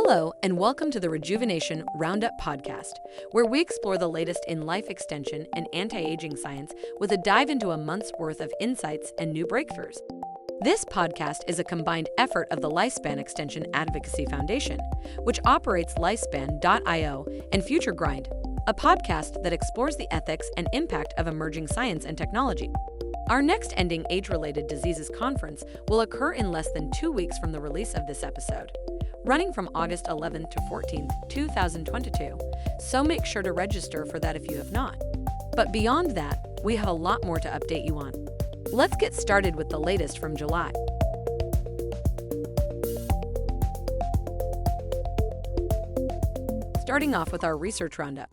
Hello, and welcome to the Rejuvenation Roundup podcast, where we explore the latest in life extension and anti-aging science with a dive into a month's worth of insights and new breakthroughs. This podcast is a combined effort of the Lifespan Extension Advocacy Foundation, which operates Lifespan.io and Future Grind, a podcast that explores the ethics and impact of emerging science and technology. Our next Ending Age-Related Diseases conference will occur in less than 2 weeks from the release of this episode, running from August 11th to 14th, 2022, so make sure to register for that if you have not. But beyond that, we have a lot more to update you on. Let's get started with the latest from July. Starting off with our research roundup.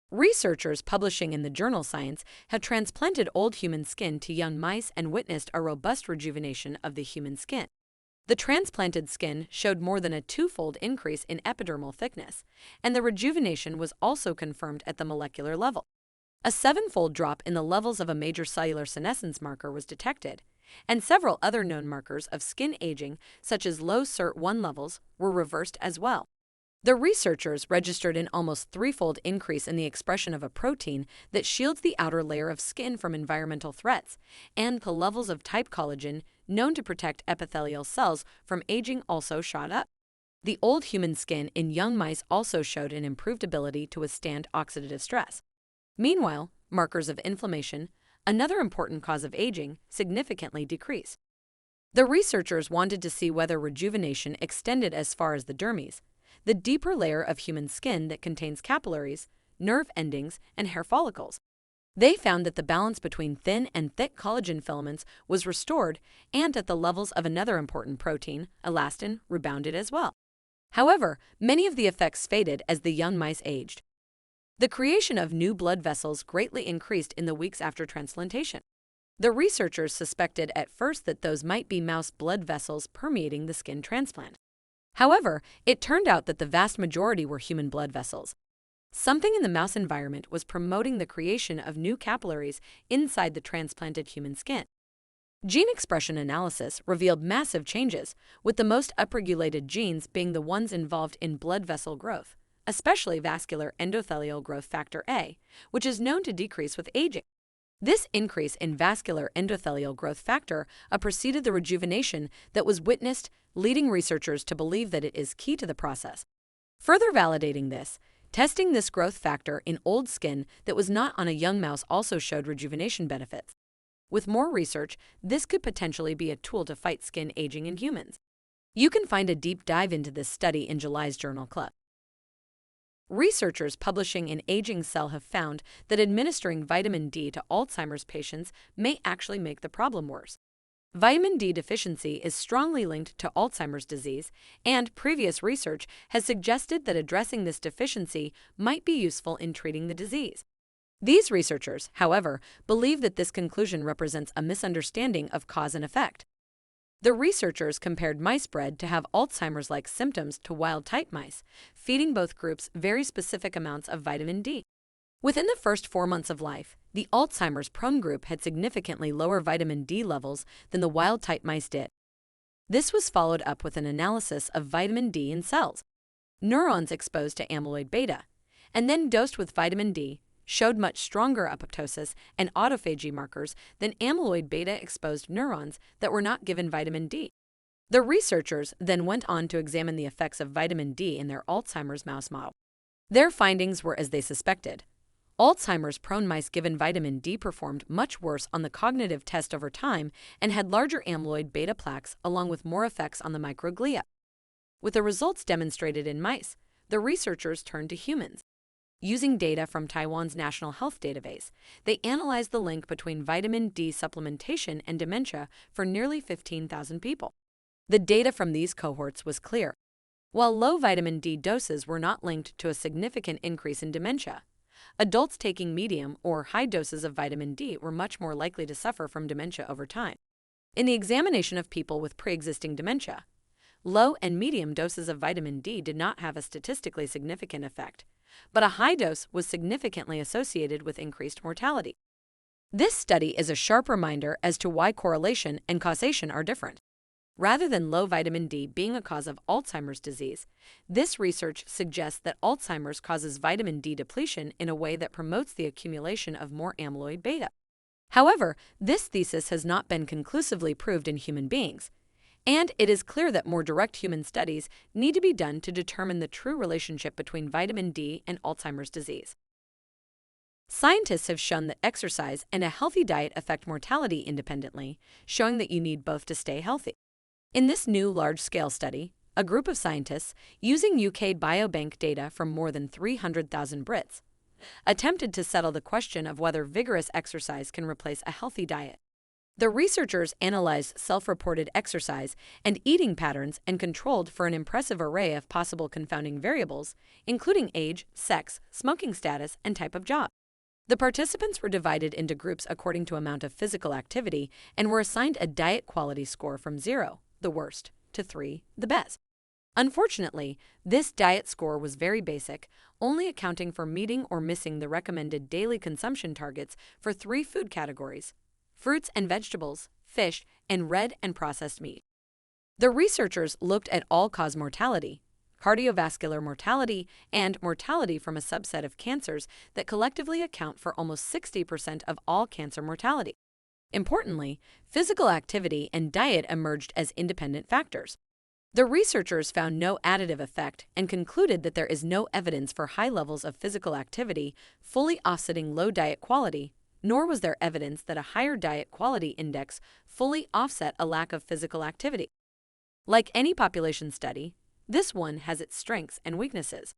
Researchers publishing in the journal Science have transplanted old human skin to young mice and witnessed a robust rejuvenation of the human skin. The transplanted skin showed more than a twofold increase in epidermal thickness, and the rejuvenation was also confirmed at the molecular level. A sevenfold drop in the levels of a major cellular senescence marker was detected, and several other known markers of skin aging, such as low SIRT1 levels, were reversed as well. The researchers registered an almost threefold increase in the expression of a protein that shields the outer layer of skin from environmental threats, and the levels of type collagen, known to protect epithelial cells from aging, also shot up. The old human skin in young mice also showed an improved ability to withstand oxidative stress. Meanwhile, markers of inflammation, another important cause of aging, significantly decreased. The researchers wanted to see whether rejuvenation extended as far as the dermis, the deeper layer of human skin that contains capillaries, nerve endings, and hair follicles. They found that the balance between thin and thick collagen filaments was restored, and that the levels of another important protein, elastin, rebounded as well. However, many of the effects faded as the young mice aged. The creation of new blood vessels greatly increased in the weeks after transplantation. The researchers suspected at first that those might be mouse blood vessels permeating the skin transplant. However, it turned out that the vast majority were human blood vessels. Something in the mouse environment was promoting the creation of new capillaries inside the transplanted human skin. Gene expression analysis revealed massive changes, with the most upregulated genes being the ones involved in blood vessel growth, especially vascular endothelial growth factor A, which is known to decrease with aging. This increase in vascular endothelial growth factor preceded the rejuvenation that was witnessed, leading researchers to believe that it is key to the process. Further validating this, testing this growth factor in old skin that was not on a young mouse also showed rejuvenation benefits. With more research, this could potentially be a tool to fight skin aging in humans. You can find a deep dive into this study in July's Journal Club. Researchers publishing in Aging Cell have found that administering vitamin D to Alzheimer's patients may actually make the problem worse. Vitamin D deficiency is strongly linked to Alzheimer's disease, and previous research has suggested that addressing this deficiency might be useful in treating the disease. These researchers, however, believe that this conclusion represents a misunderstanding of cause and effect. The researchers compared mice bred to have Alzheimer's-like symptoms to wild-type mice, feeding both groups very specific amounts of vitamin D. Within the first 4 months of life, the Alzheimer's-prone group had significantly lower vitamin D levels than the wild-type mice did. This was followed up with an analysis of vitamin D in cells. Neurons exposed to amyloid beta, and then dosed with vitamin D, showed much stronger apoptosis and autophagy markers than amyloid beta-exposed neurons that were not given vitamin D. The researchers then went on to examine the effects of vitamin D in their Alzheimer's mouse model. Their findings were as they suspected. Alzheimer's-prone mice given vitamin D performed much worse on the cognitive test over time and had larger amyloid beta plaques along with more effects on the microglia. With the results demonstrated in mice, the researchers turned to humans. Using data from Taiwan's National Health Database, they analyzed the link between vitamin D supplementation and dementia for nearly 15,000 people. The data from these cohorts was clear. While low vitamin D doses were not linked to a significant increase in dementia, adults taking medium or high doses of vitamin D were much more likely to suffer from dementia over time. In the examination of people with pre-existing dementia, low and medium doses of vitamin D did not have a statistically significant effect, but a high dose was significantly associated with increased mortality. This study is a sharp reminder as to why correlation and causation are different. rather than low vitamin D being a cause of Alzheimer's disease. This research suggests that Alzheimer's causes vitamin D depletion in a way that promotes the accumulation of more amyloid beta. However, this thesis has not been conclusively proved in human beings, and it is clear that more direct human studies need to be done to determine the true relationship between vitamin D and Alzheimer's disease. Scientists have shown that exercise and a healthy diet affect mortality independently, showing that you need both to stay healthy. In this new large-scale study, a group of scientists, using UK Biobank data from more than 300,000 Brits, attempted to settle the question of whether vigorous exercise can replace a healthy diet. The researchers analyzed self-reported exercise and eating patterns and controlled for an impressive array of possible confounding variables, including age, sex, smoking status, and type of job. The participants were divided into groups according to amount of physical activity and were assigned a diet quality score from 0, the worst, to 3, the best. Unfortunately, this diet score was very basic, only accounting for meeting or missing the recommended daily consumption targets for 3 food categories: fruits and vegetables, fish, and red and processed meat. The researchers looked at all-cause mortality, cardiovascular mortality, and mortality from a subset of cancers that collectively account for almost 60% of all cancer mortality. Importantly, physical activity and diet emerged as independent factors. The researchers found no additive effect and concluded that there is no evidence for high levels of physical activity fully offsetting low diet quality, nor was there evidence that a higher diet quality index fully offset a lack of physical activity. Like any population study, this one has its strengths and weaknesses.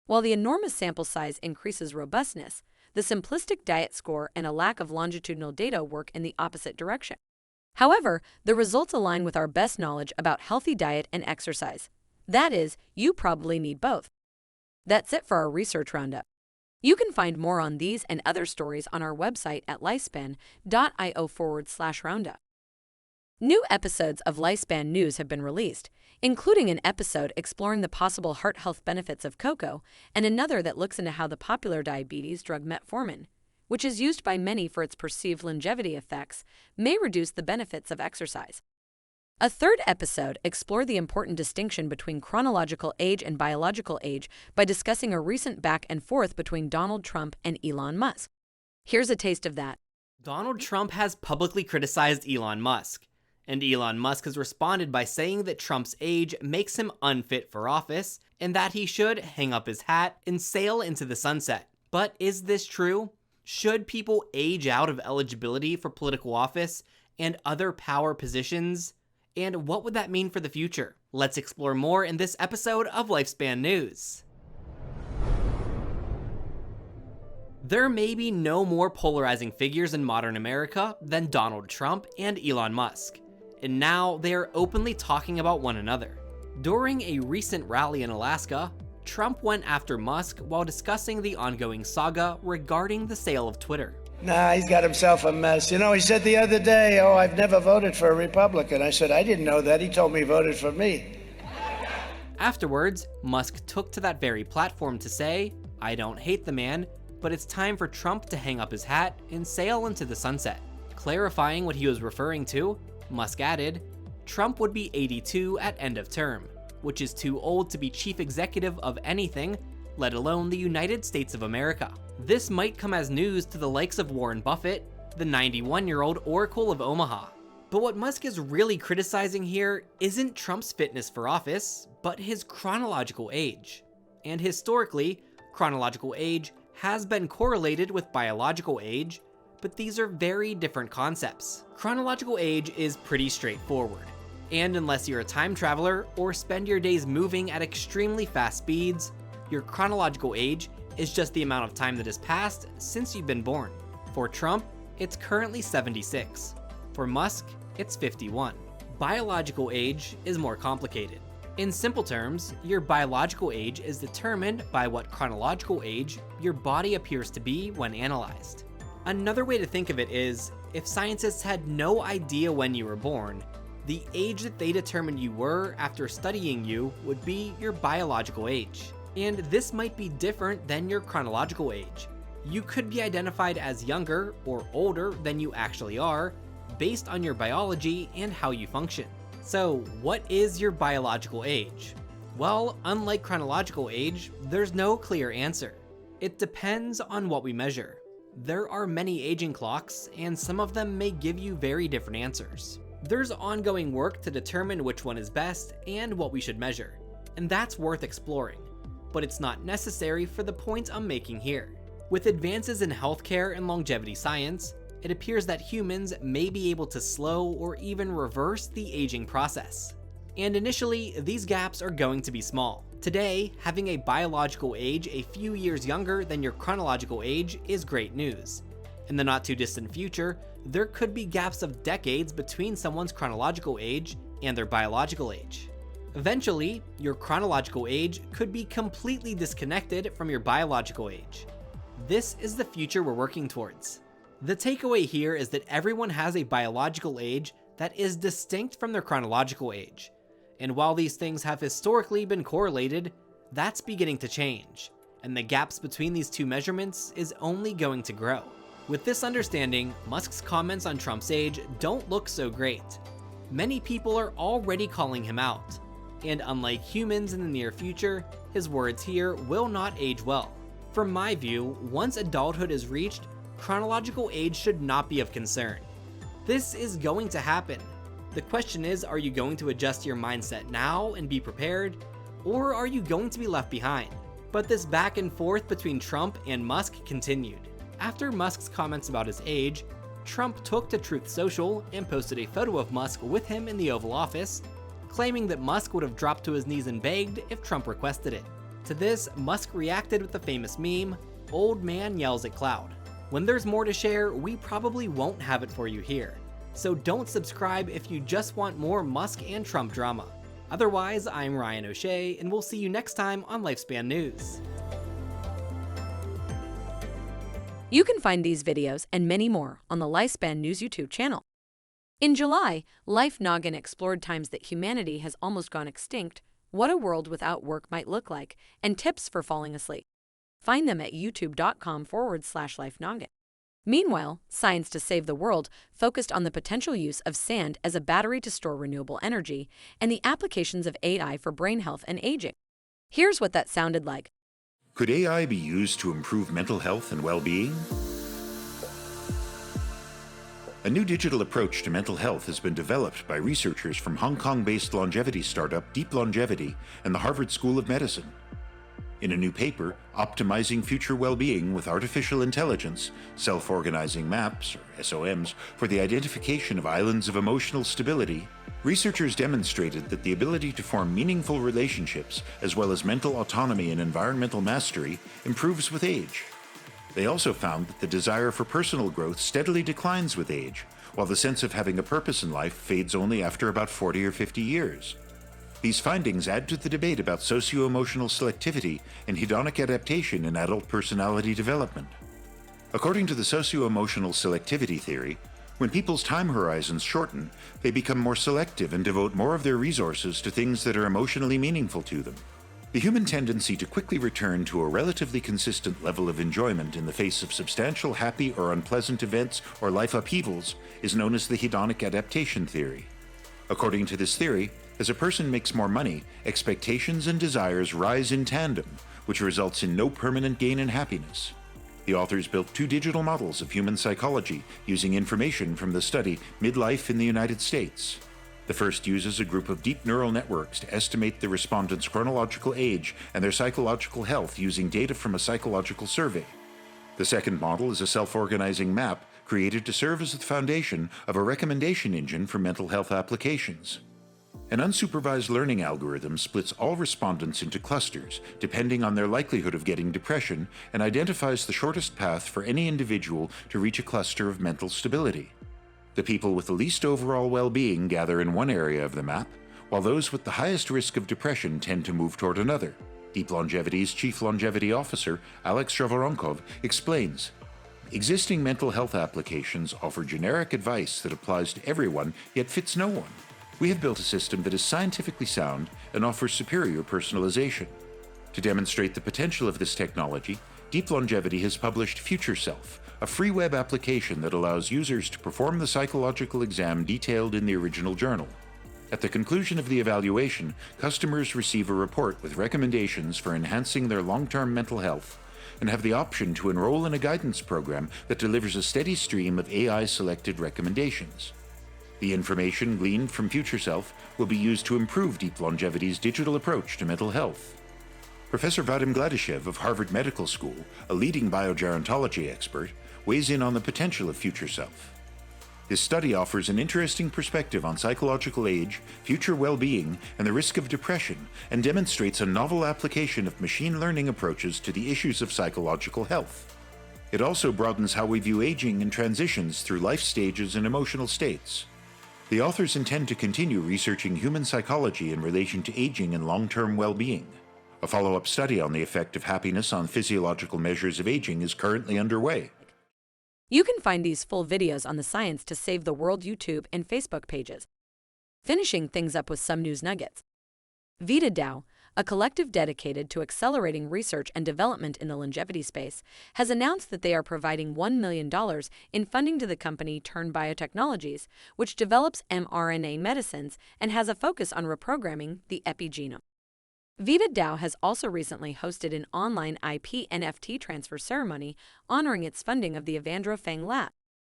While the enormous sample size increases robustness, the simplistic diet score and a lack of longitudinal data work in the opposite direction. However, the results align with our best knowledge about healthy diet and exercise. That is, you probably need both. That's it for our research roundup. You can find more on these and other stories on our website at lifespan.io/roundup. New episodes of Lifespan News have been released, including an episode exploring the possible heart health benefits of cocoa and another that looks into how the popular diabetes drug metformin, which is used by many for its perceived longevity effects, may reduce the benefits of exercise. A third episode explored the important distinction between chronological age and biological age by discussing a recent back and forth between Donald Trump and Elon Musk. Here's a taste of that. Donald Trump has publicly criticized Elon Musk, and Elon Musk has responded by saying that Trump's age makes him unfit for office and that he should hang up his hat and sail into the sunset. But is this true? Should people age out of eligibility for political office and other power positions? And what would that mean for the future? Let's explore more in this episode of Lifespan News. There may be no more polarizing figures in modern America than Donald Trump and Elon Musk, and now they are openly talking about one another. During a recent rally in Alaska, Trump went after Musk while discussing the ongoing saga regarding the sale of Twitter. Nah, he's got himself a mess. You know, he said the other day, oh, I've never voted for a Republican. I said, I didn't know that. He told me he voted for me. Afterwards, Musk took to that very platform to say, I don't hate the man, but it's time for Trump to hang up his hat and sail into the sunset. Clarifying what he was referring to, Musk added, Trump would be 82 at end of term, which is too old to be chief executive of anything, let alone the United States of America. This might come as news to the likes of Warren Buffett, the 91-year-old Oracle of Omaha. But what Musk is really criticizing here isn't Trump's fitness for office, but his chronological age. And historically, chronological age has been correlated with biological age, but these are very different concepts. Chronological age is pretty straightforward, and unless you're a time traveler or spend your days moving at extremely fast speeds, your chronological age is just the amount of time that has passed since you've been born. For Trump, it's currently 76. For Musk, it's 51. Biological age is more complicated. In simple terms, your biological age is determined by what chronological age your body appears to be when analyzed. Another way to think of it is, if scientists had no idea when you were born, the age that they determined you were after studying you would be your biological age. And this might be different than your chronological age. You could be identified as younger or older than you actually are, based on your biology and how you function. So, what is your biological age? Well, unlike chronological age, there's no clear answer. It depends on what we measure. There are many aging clocks, and some of them may give you very different answers. There's ongoing work to determine which one is best and what we should measure, and that's worth exploring, but it's not necessary for the point I'm making here. With advances in healthcare and longevity science, it appears that humans may be able to slow or even reverse the aging process. And initially, these gaps are going to be small. Today, having a biological age a few years younger than your chronological age is great news. In the not too distant future, there could be gaps of decades between someone's chronological age and their biological age. Eventually, your chronological age could be completely disconnected from your biological age. This is the future we're working towards. The takeaway here is that everyone has a biological age that is distinct from their chronological age. And while these things have historically been correlated, that's beginning to change, and the gaps between these two measurements is only going to grow. With this understanding, Musk's comments on Trump's age don't look so great. Many people are already calling him out, and unlike humans in the near future, his words here will not age well. From my view, once adulthood is reached, chronological age should not be of concern. This is going to happen. The question is, are you going to adjust your mindset now and be prepared, or are you going to be left behind? But this back and forth between Trump and Musk continued. After Musk's comments about his age, Trump took to Truth Social and posted a photo of Musk with him in the Oval Office, claiming that Musk would have dropped to his knees and begged if Trump requested it. To this, Musk reacted with the famous meme, "Old man yells at cloud." When there's more to share, we probably won't have it for you here. So don't subscribe if you just want more Musk and Trump drama. Otherwise, I'm Ryan O'Shea, and we'll see you next time on Lifespan News. You can find these videos and many more on the Lifespan News YouTube channel. In July, Life Noggin explored times that humanity has almost gone extinct, what a world without work might look like, and tips for falling asleep. Find them at youtube.com/lifenoggin. Meanwhile, Science to Save the World focused on the potential use of sand as a battery to store renewable energy and the applications of AI for brain health and aging. Here's what that sounded like. Could AI be used to improve mental health and well-being? A new digital approach to mental health has been developed by researchers from Hong Kong-based longevity startup Deep Longevity and the Harvard School of Medicine. In a new paper, Optimizing Future Well-Being with Artificial Intelligence, Self-Organizing Maps, or SOMs, for the Identification of Islands of Emotional Stability, researchers demonstrated that the ability to form meaningful relationships, as well as mental autonomy and environmental mastery, improves with age. They also found that the desire for personal growth steadily declines with age, while the sense of having a purpose in life fades only after about 40 or 50 years. These findings add to the debate about socio-emotional selectivity and hedonic adaptation in adult personality development. According to the socio-emotional selectivity theory, when people's time horizons shorten, they become more selective and devote more of their resources to things that are emotionally meaningful to them. The human tendency to quickly return to a relatively consistent level of enjoyment in the face of substantial happy or unpleasant events or life upheavals is known as the hedonic adaptation theory. According to this theory, as a person makes more money, expectations and desires rise in tandem, which results in no permanent gain in happiness. The authors built 2 digital models of human psychology using information from the study Midlife in the United States. The first uses a group of deep neural networks to estimate the respondents' chronological age and their psychological health using data from a psychological survey. The second model is a self-organizing map created to serve as the foundation of a recommendation engine for mental health applications. An unsupervised learning algorithm splits all respondents into clusters, depending on their likelihood of getting depression, and identifies the shortest path for any individual to reach a cluster of mental stability. The people with the least overall well-being gather in one area of the map, while those with the highest risk of depression tend to move toward another. Deep Longevity's Chief Longevity Officer, Alex Zhavoronkov, explains, "Existing mental health applications offer generic advice that applies to everyone, yet fits no one. We have built a system that is scientifically sound and offers superior personalization. To demonstrate the potential of this technology, Deep Longevity has published Future Self, a free web application that allows users to perform the psychological exam detailed in the original journal. At the conclusion of the evaluation, customers receive a report with recommendations for enhancing their long-term mental health and have the option to enroll in a guidance program that delivers a steady stream of AI-selected recommendations. The information gleaned from Future Self will be used to improve Deep Longevity's digital approach to mental health. Professor Vadim Gladyshev of Harvard Medical School, a leading biogerontology expert, weighs in on the potential of Future Self. His study offers an interesting perspective on psychological age, future well-being, and the risk of depression, and demonstrates a novel application of machine learning approaches to the issues of psychological health. It also broadens how we view aging and transitions through life stages and emotional states. The authors intend to continue researching human psychology in relation to aging and long-term well-being. A follow-up study on the effect of happiness on physiological measures of aging is currently underway. You can find these full videos on the Science to Save the World YouTube and Facebook pages. Finishing things up with some news nuggets. VEGF-A, a collective dedicated to accelerating research and development in the longevity space, has announced that they are providing $1 million in funding to the company Turn Biotechnologies, which develops mRNA medicines and has a focus on reprogramming the epigenome. VEGF-A has also recently hosted an online IP NFT transfer ceremony honoring its funding of the Evandro Fang Lab.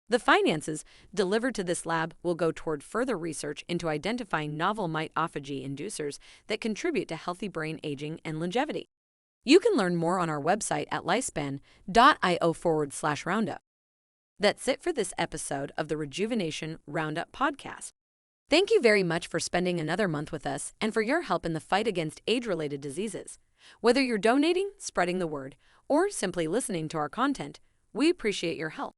The finances delivered to this lab will go toward further research into identifying novel mitophagy inducers that contribute to healthy brain aging and longevity. You can learn more on our website at lifespan.io/roundup. That's it for this episode of the Rejuvenation Roundup podcast. Thank you very much for spending another month with us and for your help in the fight against age-related diseases. Whether you're donating, spreading the word, or simply listening to our content, we appreciate your help.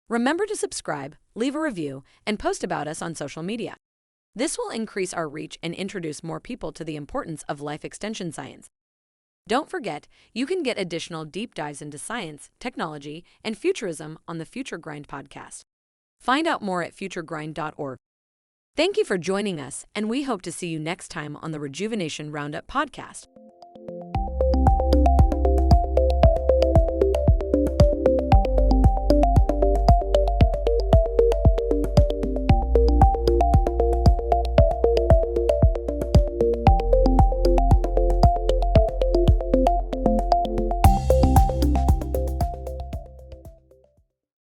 Remember to subscribe, leave a review, and post about us on social media. This will increase our reach and introduce more people to the importance of life extension science. Don't forget, you can get additional deep dives into science, technology, and futurism on the Future Grind podcast. Find out more at futuregrind.org. Thank you for joining us, and we hope to see you next time on the Rejuvenation Roundup podcast.